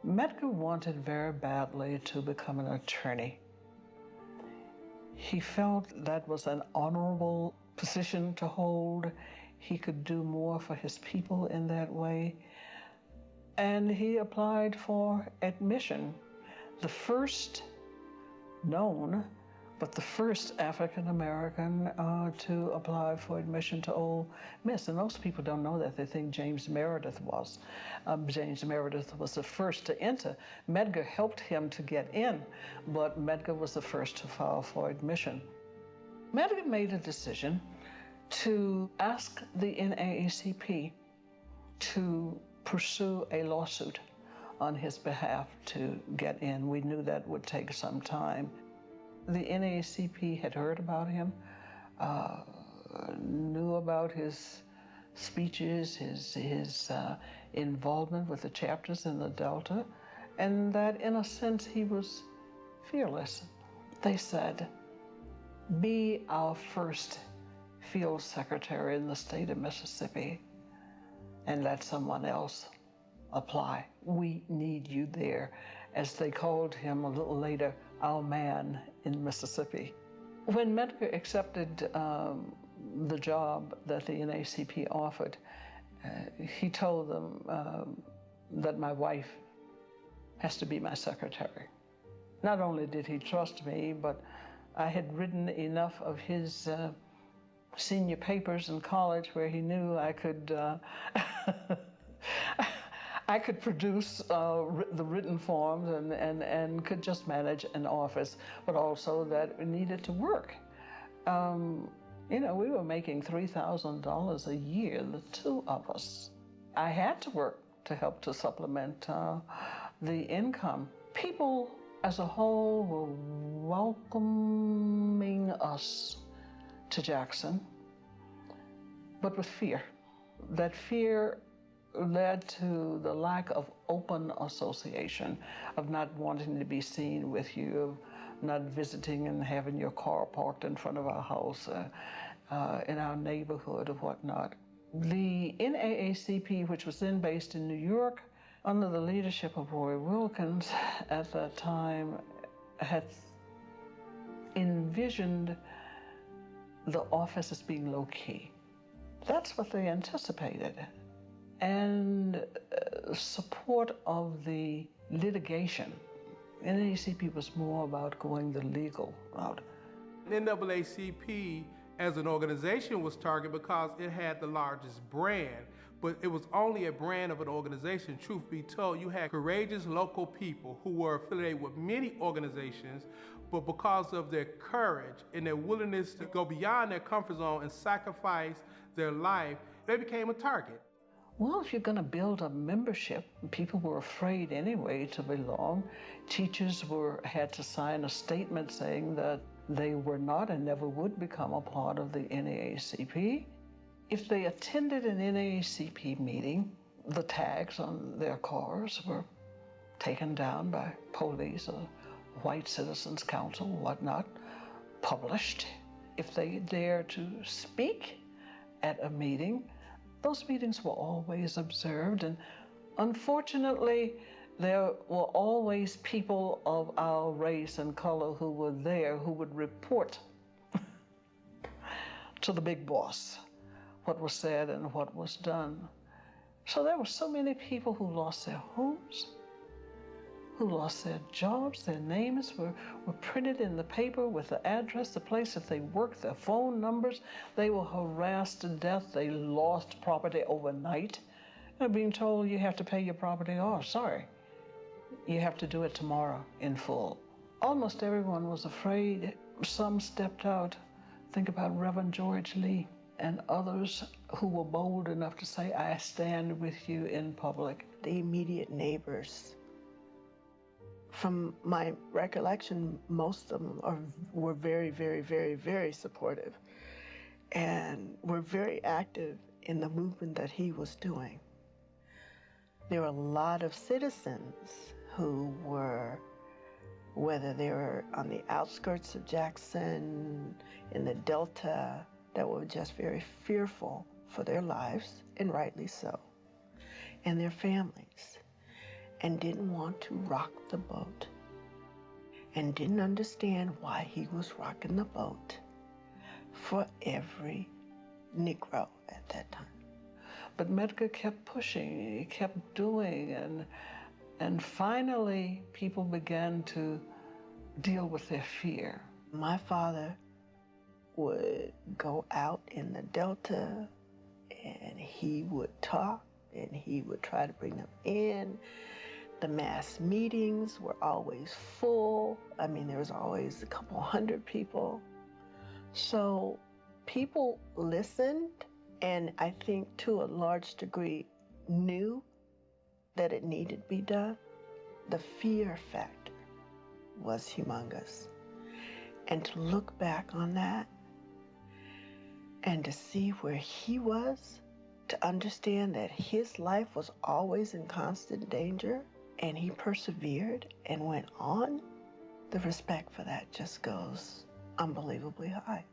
Medgar wanted very badly to become an attorney. He felt that was an honorable position to hold. He could do more for his people in that way. And he applied for admission. The first known, but the first African-American to apply for admission to Ole Miss. And most people don't know that. They think James Meredith was. James Meredith was the first to enter. Medgar helped him to get in, but Medgar was the first to file for admission. Medgar made a decision to ask the NAACP to pursue a lawsuit on his behalf to get in. We knew that would take some time. The NAACP had heard about him, knew about his speeches, his involvement with the chapters in the Delta, and that in a sense he was fearless. They said, be our first field secretary in the state of Mississippi and let someone else apply. We need you there. As they called him a little later, our man in Mississippi. When Medgar accepted the job that the NAACP offered, he told them that my wife has to be my secretary. Not only did he trust me, but I had written enough of his senior papers in college where he knew I could I could produce the written forms and could just manage an office, but also that we needed to work. You know, we were making $3,000 a year, the two of us. I had to work to help to supplement the income. People as a whole were welcoming us to Jackson, but with fear. That fear led to the lack of open association, of not wanting to be seen with you, of not visiting and having your car parked in front of our house in our neighborhood or whatnot. The NAACP, which was then based in New York, under the leadership of Roy Wilkins at that time, had envisioned the office as being low-key. That's what they anticipated. And support of the litigation. NAACP was more about going the legal route. NAACP as an organization was targeted because it had the largest brand, but it was only a brand of an organization. Truth be told, you had courageous local people who were affiliated with many organizations, but because of their courage and their willingness to go beyond their comfort zone and sacrifice their life, they became a target. Well, if you're going to build a membership, people were afraid anyway to belong. Teachers had to sign a statement saying that they were not and never would become a part of the NAACP. If they attended an NAACP meeting, the tags on their cars were taken down by police or White Citizens Council, whatnot, published. If they dared to speak at a meeting, those meetings were always observed, and unfortunately, there were always people of our race and color who were there who would report to the big boss what was said and what was done. So there were so many people who lost their homes, who lost their jobs. Their names were printed in the paper with the address, the place that they worked, their phone numbers. They were harassed to death. They lost property overnight. They're being told you have to pay your property off. Sorry, you have to do it tomorrow in full. Almost everyone was afraid. Some stepped out. Think about Reverend George Lee and others who were bold enough to say, I stand with you in public. The immediate neighbors. From my recollection, most of them were very, very, very, very supportive and were very active in the movement that he was doing. There were a lot of citizens who were, whether they were on the outskirts of Jackson, in the Delta, that were just very fearful for their lives, and rightly so, and their families. and didn't want to rock the boat and didn't understand why he was rocking the boat for every Negro at that time. But Medgar kept pushing, he kept doing, and finally people began to deal with their fear. My father would go out in the Delta and he would talk and he would try to bring them in. The mass meetings were always full. I mean, there was always a couple hundred people. So people listened, and I think to a large degree knew that it needed to be done. The fear factor was humongous. And to look back on that and to see where he was, to understand that his life was always in constant danger, and he persevered and went on, the respect for that just goes unbelievably high.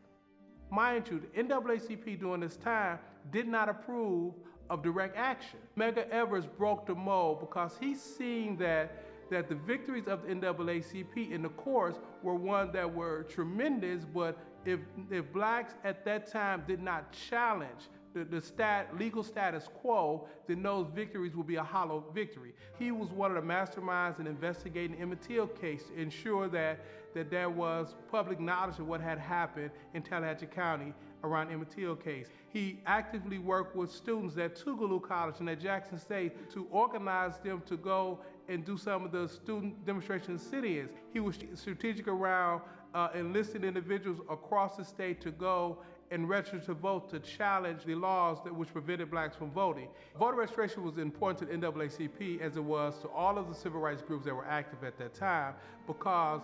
Mind you, the NAACP during this time did not approve of direct action. Medgar Evers broke the mold because he seen that the victories of the NAACP in the courts were ones that were tremendous, but if blacks at that time did not challenge the legal status quo, then those victories would be a hollow victory. He was one of the masterminds in investigating the Emmett Till case to ensure that there was public knowledge of what had happened in Tallahatchie County around Emmett Till case. He actively worked with students at Tougaloo College and at Jackson State to organize them to go and do some of the student demonstration sit-ins. He was strategic around enlisting individuals across the state to go and register to vote to challenge the laws which prevented blacks from voting. Voter registration was important to the NAACP as it was to all of the civil rights groups that were active at that time, because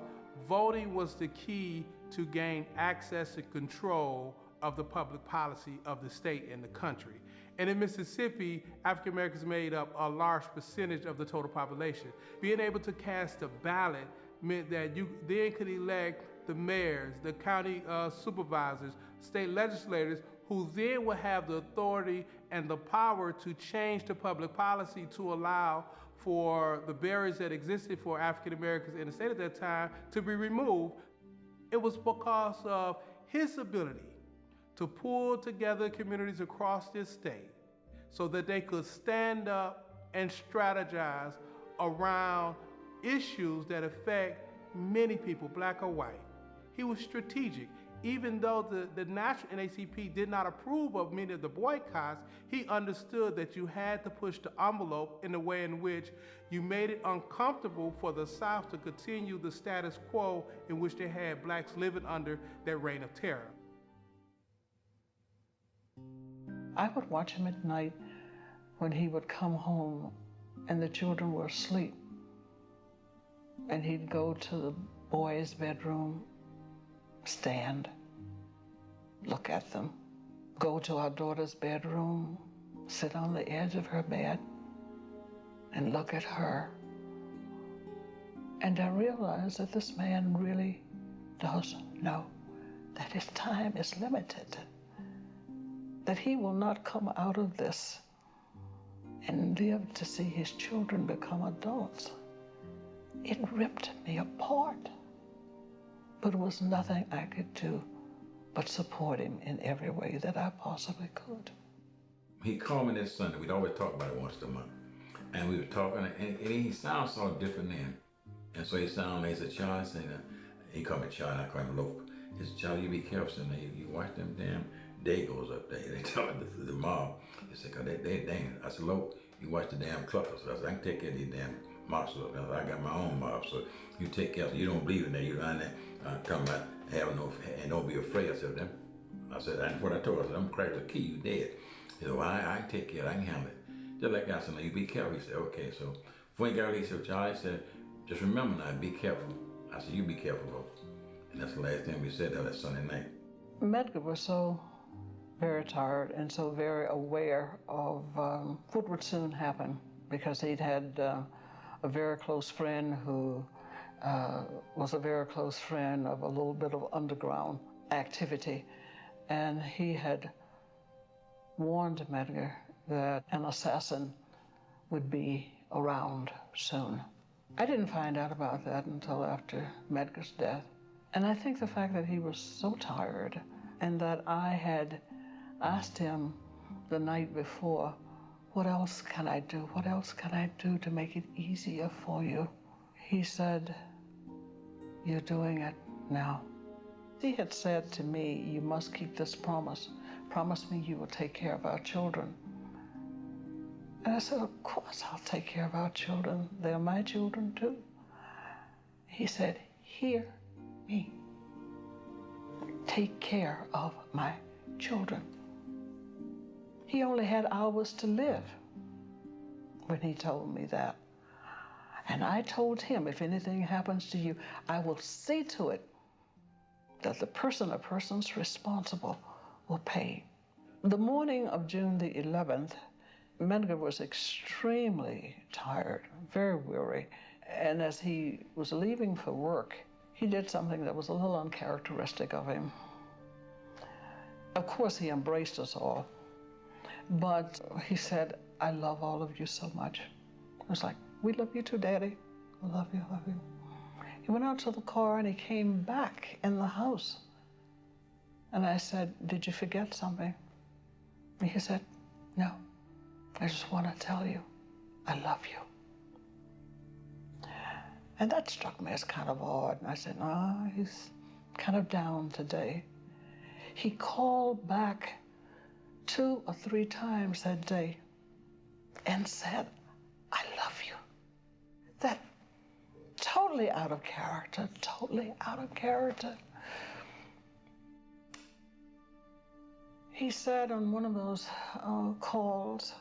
voting was the key to gain access and control of the public policy of the state and the country. And in Mississippi, African Americans made up a large percentage of the total population. Being able to cast a ballot meant that you then could elect the mayors, the county supervisors, state legislators, who then would have the authority and the power to change the public policy to allow for the barriers that existed for African Americans in the state at that time to be removed. It was because of his ability to pull together communities across this state so that they could stand up and strategize around issues that affect many people, black or white. He was strategic. Even though the national NAACP did not approve of many of the boycotts, he understood that you had to push the envelope in a way in which you made it uncomfortable for the South to continue the status quo in which they had blacks living under that reign of terror. I would watch him at night when he would come home and the children were asleep. And he'd go to the boys' bedroom, stand, look at them, go to our daughter's bedroom, sit on the edge of her bed and look at her. And I realized that this man really does know that his time is limited, that he will not come out of this and live to see his children become adults. It ripped me apart, but it was nothing I could do but support him in every way that I possibly could. He called me this Sunday. We'd always talk about it once a month. And we were talking, and he sounds so different then. And so he sounded like, he said, Charlie, he called me Charlie, I call him Lope. He said, Charlie, you be careful, son. You watch them damn Dagos up there. They talk to the mob. He said, cause they dangerous. I said, Lope, you watch the damn cluckers. I said, I can take care of these damn mobsters up there. I got my own mob, so you take care of it. You don't believe in that. You line there talking about having no, and don't be afraid. I said, that's what I told her. I said, I'm cracked the key, you dead. He said, well, I can take care of it. I can handle it. Just like I said, you be careful. He said, okay. So before he got released, Charlie said, just remember now, be careful. I said, you be careful, bro. And that's the last thing we said that Sunday night. Medgar was so very tired and so very aware of what would soon happen, because he'd had a very close friend who was a very close friend of a little bit of underground activity. And he had warned Medgar that an assassin would be around soon. I didn't find out about that until after Medgar's death. And I think the fact that he was so tired and that I had asked him the night before, what else can I do? What else can I do to make it easier for you? He said, you're doing it now. He had said to me, you must keep this promise. Promise me you will take care of our children. And I said, of course I'll take care of our children. They're my children too. He said, hear me. Take care of my children. He only had hours to live when he told me that. And I told him, if anything happens to you, I will see to it that the person or persons responsible will pay. The morning of June the 11th, Medgar was extremely tired, very weary. And as he was leaving for work, he did something that was a little uncharacteristic of him. Of course, he embraced us all, but he said, I love all of you so much. I was like, we love you too, Daddy. I love you, love you. He went out to the car and he came back in the house. And I said, did you forget something? And he said, no, I just want to tell you, I love you. And that struck me as kind of odd. And I said, no, he's kind of down today. He called back 2 or 3 times that day and said, I love you. That totally out of character, totally out of character. He said on one of those calls,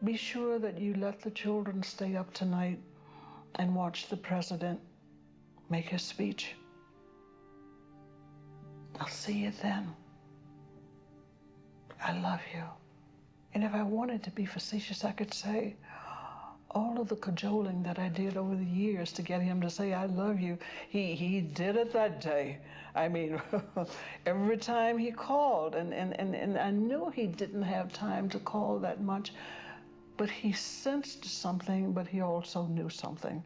be sure that you let the children stay up tonight and watch the president make his speech. I'll see you then. I love you. And if I wanted to be facetious, I could say, all of the cajoling that I did over the years to get him to say, I love you, he did it that day. I mean, every time he called, and I knew he didn't have time to call that much, but he sensed something, but he also knew something.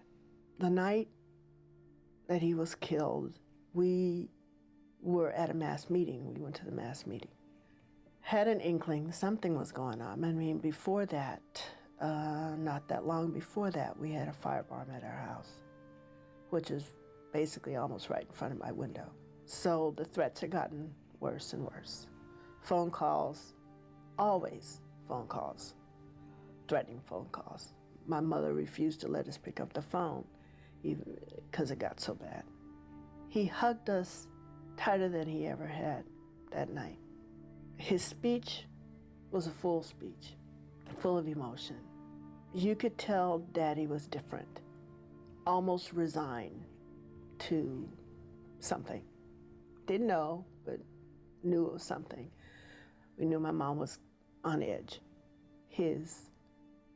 The night that he was killed, we were at a mass meeting. We went to the mass meeting. Had an inkling something was going on. I mean, before that, not that long before that, we had a firebomb at our house, which is basically almost right in front of my window. So the threats had gotten worse and worse. Phone calls, always phone calls, threatening phone calls. My mother refused to let us pick up the phone, even because it got so bad. He hugged us tighter than he ever had that night. His speech was a full speech, full of emotion. You could tell Daddy was different, almost resigned to something. Didn't know, but knew it was something. We knew my mom was on edge. His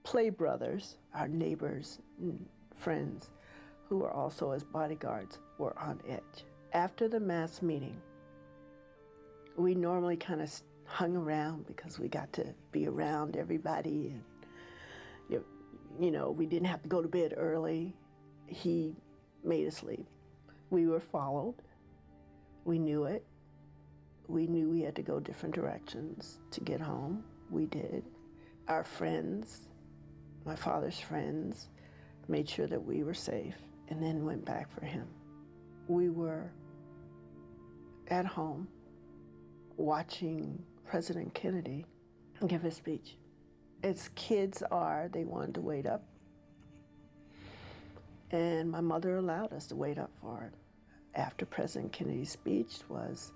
play brothers, our neighbors and friends, who were also his bodyguards, were on edge. After the mass meeting, we normally kind of hung around because we got to be around everybody, and you know, we didn't have to go to bed early. He made us leave. We were followed. We knew it. We knew we had to go different directions to get home. We did. Our friends, my father's friends, made sure that we were safe and then went back for him. We were at home watching President Kennedy give his speech. As kids are, they wanted to wait up. And my mother allowed us to wait up for it. After President Kennedy's speech was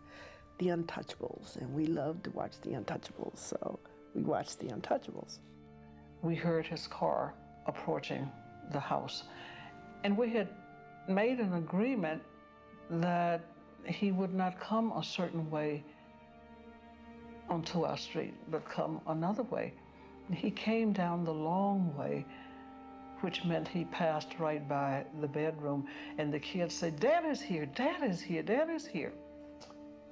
The Untouchables, and we loved to watch The Untouchables, so we watched The Untouchables. We heard his car approaching the house, and we had made an agreement that he would not come a certain way onto our street, but come another way. He came down the long way, which meant he passed right by the bedroom, and the kids said, Dad is here, Dad is here, Dad is here.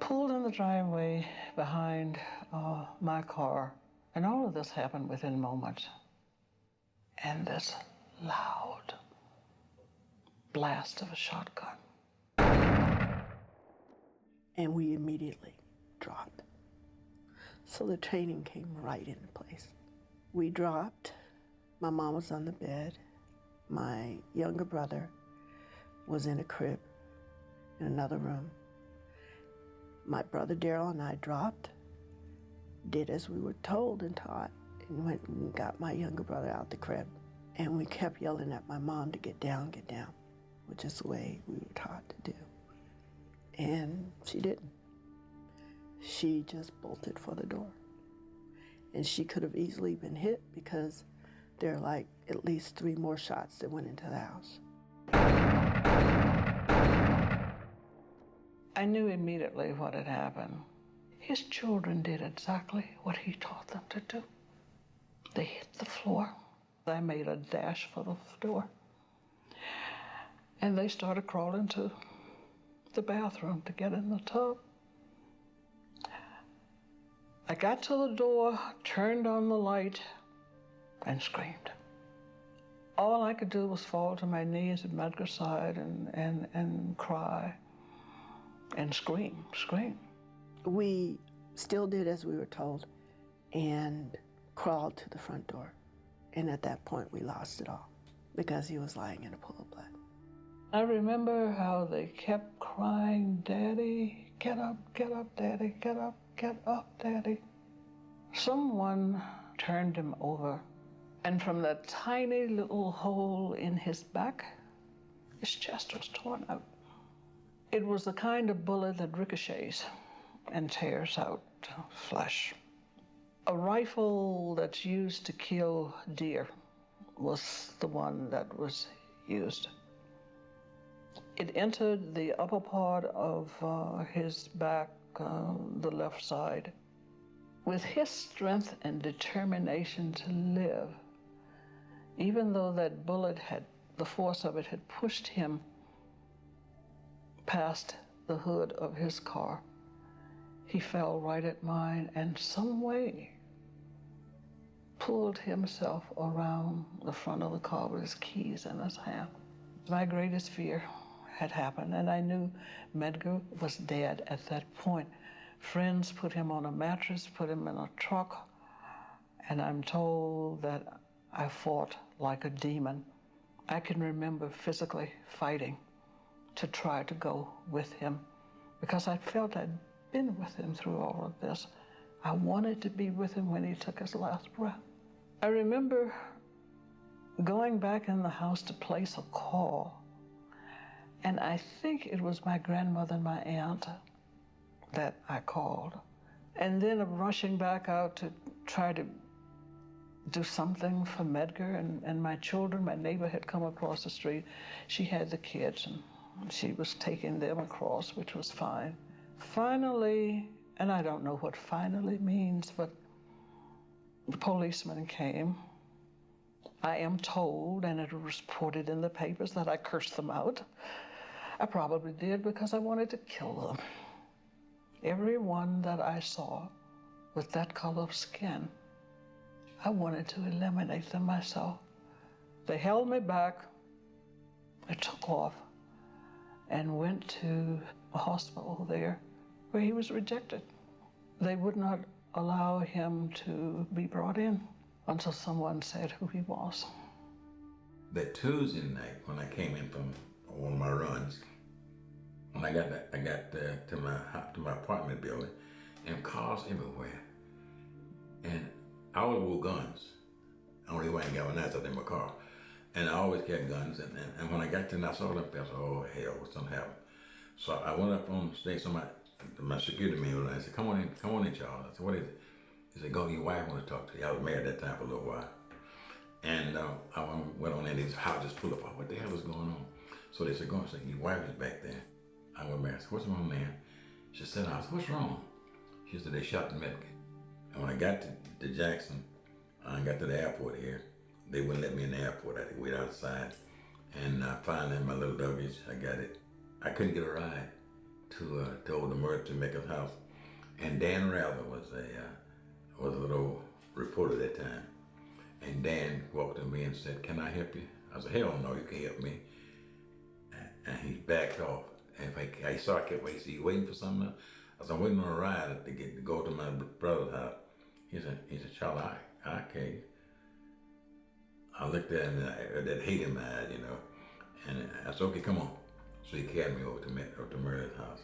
Pulled in the driveway behind my car, and all of this happened within moments. And this loud blast of a shotgun. And we immediately dropped. So the training came right into place. We dropped. My mom was on the bed. My younger brother was in a crib in another room. My brother Daryl and I dropped, did as we were told and taught, and went and got my younger brother out the crib. And we kept yelling at my mom to get down, which is the way we were taught to do. And she didn't. She just bolted for the door. And she could have easily been hit because there are like at least 3 more shots that went into the house. I knew immediately what had happened. His children did exactly what he taught them to do. They hit the floor. I made a dash for the door. And they started crawling to the bathroom to get in the tub. I got to the door, turned on the light, and screamed. All I could do was fall to my knees at Medgar's side and cry and scream. We still did as we were told and crawled to the front door. And at that point, we lost it all because he was lying in a pool of blood. I remember how they kept crying, "Daddy, get up, Daddy, get up, Daddy." Someone turned him over, and from that tiny little hole in his back, his chest was torn out. It was the kind of bullet that ricochets and tears out flesh. A rifle that's used to kill deer was the one that was used. It entered the upper part of his back, the left side. With his strength and determination to live, even though that bullet the force of it had pushed him past the hood of his car, he fell right at mine and some way pulled himself around the front of the car with his keys in his hand. My greatest fear had happened, and I knew Medgar was dead at that point. Friends put him on a mattress, put him in a truck, and I'm told that I fought like a demon. I can remember physically fighting to try to go with him because I felt I'd been with him through all of this. I wanted to be with him when he took his last breath. I remember going back in the house to place a call, and I think it was my grandmother and my aunt that I called. And then rushing back out to try to do something for Medgar and my children. My neighbor had come across the street. She had the kids, and she was taking them across, which was fine. Finally, and I don't know what finally means, but the policeman came. I am told, and it was reported in the papers, that I cursed them out. I probably did because I wanted to kill them. Everyone that I saw with that color of skin, I wanted to eliminate them myself. They held me back. I took off and went to a hospital there where he was rejected. They would not allow him to be brought in until someone said who he was. That Tuesday night when I came in from one of my runs, when I got to my apartment building, and cars everywhere, and I always wore guns. I only went and got one out in my car, and I always carried guns. And when I got there and I saw them, I said, "Oh hell, what's gonna happen?" So I went up on stage. My security man was, and I said, come on in, Charles." I said, "What is it?" He said, "Go, your wife want to talk to you." I was married at that time for a little while, and I went on in. His house just pulled up. What the hell is going on? So they said, "Go." I said, "Your wife is back there." I went back. I said, "What's wrong, man?" She said, "I said, what's wrong?" She said, "They shot Medgar." And when I got to Jackson, I got to the airport here. They wouldn't let me in the airport. I had to wait outside. And finally, my little luggage, I got it. I couldn't get a ride to the emergency maker's house. And Dan Rather was a little reporter at that time. And Dan walked to me and said, "Can I help you?" I said, hell no, you can't help me. And he backed off. And if I saw I kept waiting, he waiting for something else. I said, I'm waiting on a ride to go to my brother's house. He said, Charlie, I can't. I looked at him and that hate in my eyes, you know. And I said, okay, come on. So he carried me over to Murray's house.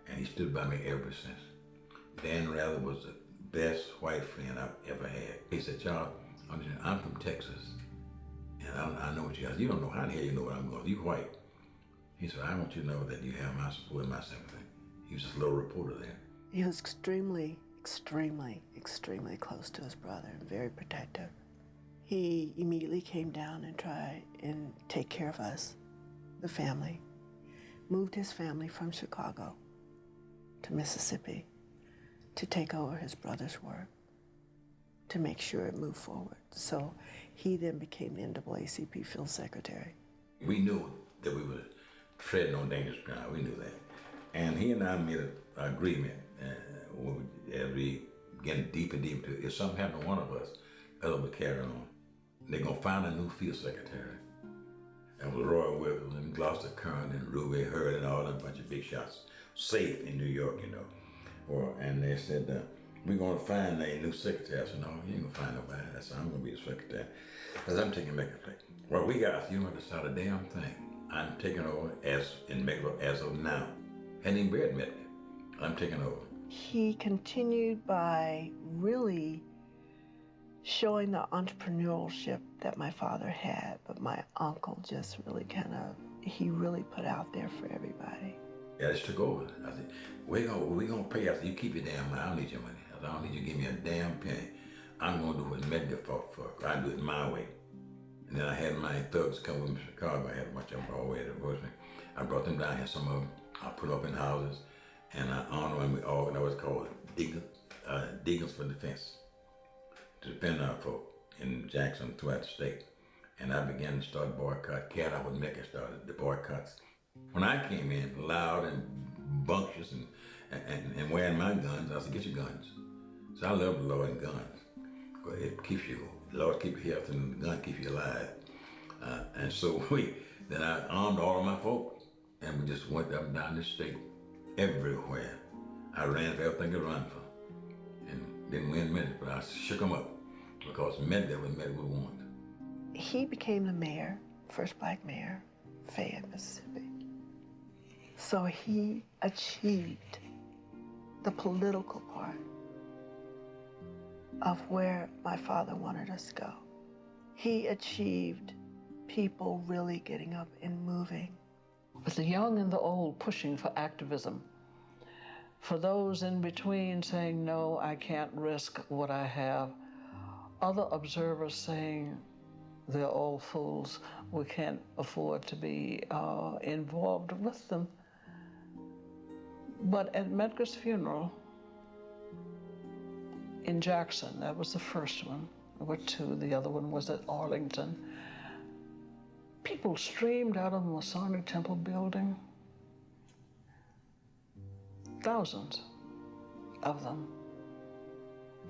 And he stood by me ever since. Dan Rather was the best white friend I've ever had. He said, Charles, I'm from Texas. And I know what you guys, you don't know how the hell you know what I'm going. You white. He said, I want you to know that you have my support and my sympathy. He was just a little reporter then. He was extremely, extremely, extremely close to his brother and very protective. He immediately came down and tried and take care of us, the family. Moved his family from Chicago to Mississippi to take over his brother's work, to make sure it moved forward. So he then became the NAACP field secretary. We knew that we were treading on dangerous ground. We knew that. And he and I made an agreement as we getting deeper and deeper to, if something happened to one of us, other would carry on. They're gonna find a new field secretary. And it was Roy Wilkins and Gloucester Curran and Ruby Hurd and all that bunch of big shots, safe in New York, you know. And they said, we're gonna find a new secretary. I said, no, you ain't gonna find nobody. I said, I'm gonna be the secretary. Because I'm taking Medgar place. Well, you don't have to start a damn thing. I'm taking over in Medgar as of now. Hadn't even been Medgar. I'm taking over. He continued by really showing the entrepreneurship that my father had, but my uncle just really he really put out there for everybody. Yeah, I just took over. I said, we gonna pay. I said, you keep your damn money. I don't need your money. I said, I don't need you to give me a damn penny. I'm gonna do what Medgar fought for. I do it my way. And then I had my thugs come with me from Chicago. I had a bunch of them all the way to Rosemary. I brought them down here, some of them. I put them up in houses. And I honored them. We organized what's called Diggers for Defense, to defend our folk in Jackson throughout the state. And I began to start boycott. Cat with Medgar started the boycotts. When I came in, loud and bumptious and wearing my guns, I said, get your guns. So I love the Lord and guns. It keeps you, the Lord keeps you healthy and the gun keeps you alive. And so then I armed all of my folk and we just went up and down the state, everywhere. I ran for everything to run for. And didn't win many, but I shook them up because Medgar was Medgar would want. He became the mayor, first black mayor, Fayette, Mississippi. So he achieved the political part of where my father wanted us to go. He achieved people really getting up and moving. With the young and the old pushing for activism, for those in between saying, no, I can't risk what I have, other observers saying, they're all fools, we can't afford to be involved with them. But at Medgar's funeral in Jackson, that was the first one. There were two, the other one was at Arlington. People streamed out of the Masonic Temple building. Thousands of them.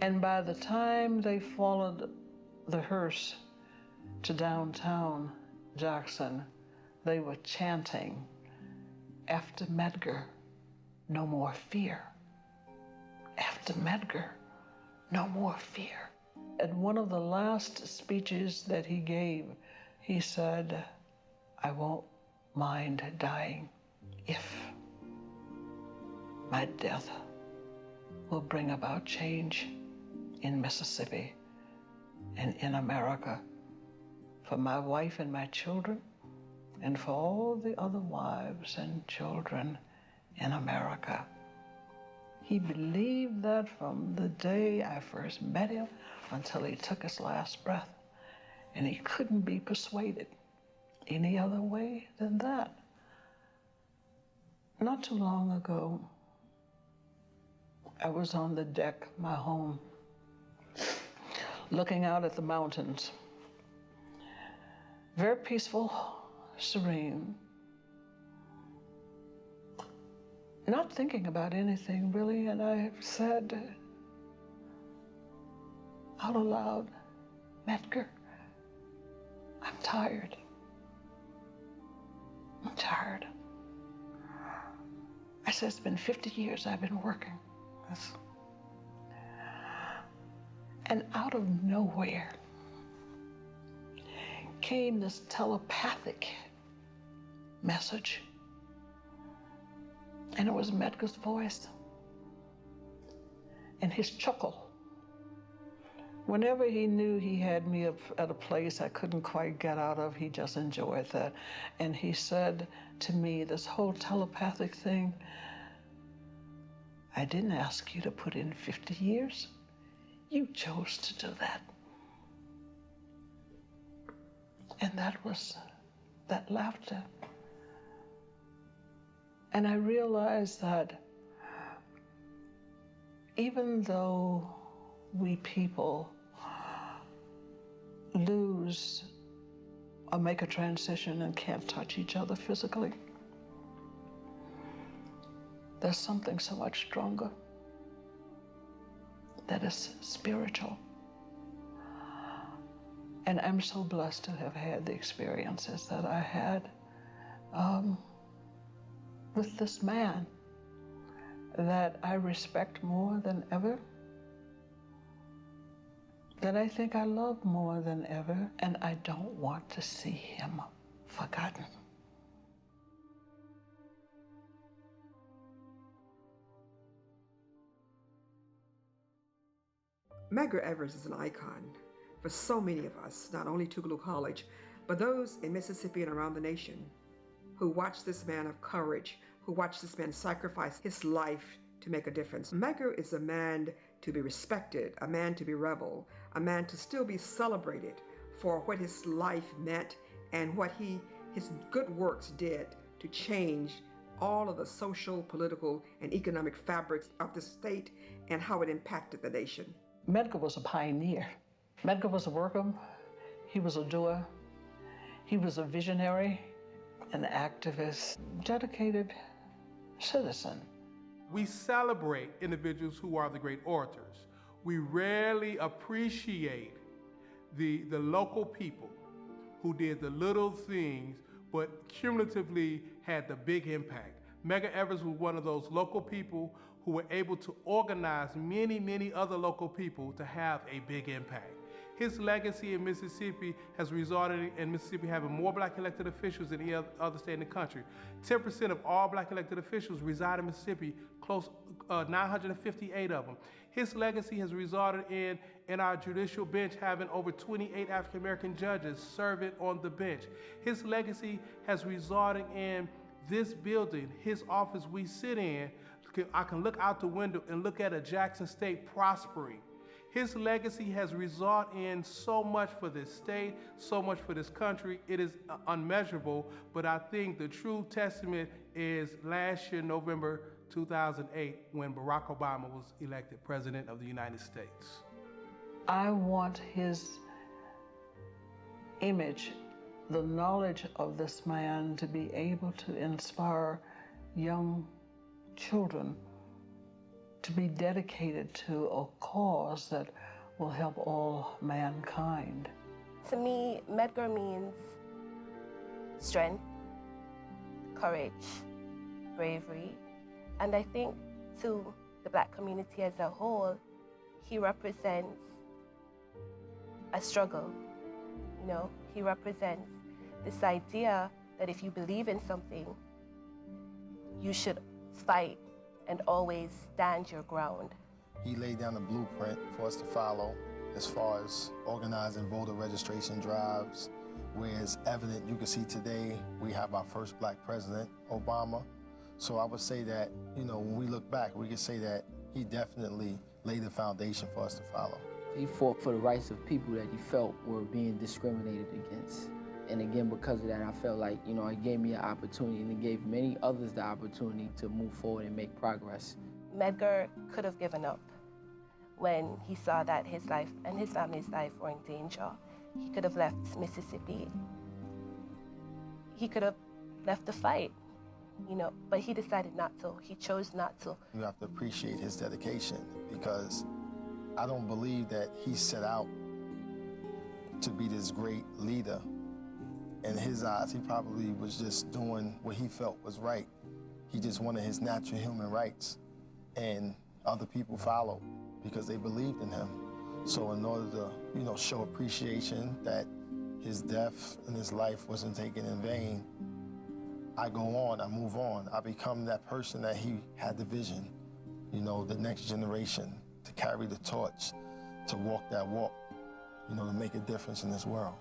And by the time they followed the hearse to downtown Jackson, they were chanting, after Medgar, no more fear. After Medgar, no more fear. At one of the last speeches that he gave, he said, I won't mind dying if my death will bring about change in Mississippi and in America for my wife and my children and for all the other wives and children in America. He believed that from the day I first met him until he took his last breath. And he couldn't be persuaded any other way than that. Not too long ago, I was on the deck of my home, looking out at the mountains. Very peaceful, serene. Not thinking about anything really, and I said out aloud, Medgar, I'm tired. I'm tired. I said, it's been 50 years I've been working. And out of nowhere came this telepathic message. And it was Medgar's voice and his chuckle. Whenever he knew he had me up at a place I couldn't quite get out of, he just enjoyed that. And he said to me, this whole telepathic thing, I didn't ask you to put in 50 years. You chose to do that. And that was that laughter. And I realized that even though we people lose or make a transition and can't touch each other physically, there's something so much stronger that is spiritual. And I'm so blessed to have had the experiences that I had with this man that I respect more than ever, that I think I love more than ever, and I don't want to see him forgotten. Medgar Evers is an icon for so many of us, not only Tougaloo College, but those in Mississippi and around the nation who watched this man of courage, who watched this man sacrifice his life to make a difference. Medgar is a man to be respected, a man to be reveled, a man to still be celebrated for what his life meant and what his good works did to change all of the social, political, and economic fabrics of the state and how it impacted the nation. Medgar was a pioneer. Medgar was a worker. He was a doer. He was a visionary, an activist, dedicated citizen. We celebrate individuals who are the great orators. We rarely appreciate the local people who did the little things but cumulatively had the big impact. Medgar Evers was one of those local people who were able to organize many, many other local people to have a big impact. His legacy in Mississippi has resulted in Mississippi having more black elected officials than any other state in the country. 10% of all black elected officials reside in Mississippi, 958 of them. His legacy has resulted in our judicial bench having over 28 African American judges serving on the bench. His legacy has resulted in this building, his office we sit in. I can look out the window and look at a Jackson State prospering. His legacy has resulted in so much for this state, so much for this country. It is unmeasurable, but I think the true testament is last year, November 2008, when Barack Obama was elected President of the United States. I want his image, the knowledge of this man, to be able to inspire young children to be dedicated to a cause that will help all mankind. To me, Medgar means strength, courage, bravery, and I think to the Black community as a whole, he represents a struggle. You know, he represents this idea that if you believe in something, you should fight and always stand your ground. He laid down a blueprint for us to follow as far as organizing voter registration drives, where it's evident you can see today we have our first Black president, Obama. So I would say that, you know, when we look back, we can say that he definitely laid the foundation for us to follow. He fought for the rights of people that he felt were being discriminated against. And again, because of that, I felt like, you know, it gave me an opportunity and it gave many others the opportunity to move forward and make progress. Medgar could have given up when he saw that his life and his family's life were in danger. He could have left Mississippi. He could have left the fight, you know, but he decided not to. He chose not to. You have to appreciate his dedication, because I don't believe that he set out to be this great leader in his eyes, he probably was just doing what he felt was right. He just wanted his natural human rights, and other people followed because they believed in him. So in order to, show appreciation that his death and his life wasn't taken in vain, I go on, I move on. I become that person that he had the vision, the next generation, to carry the torch, to walk that walk, to make a difference in this world.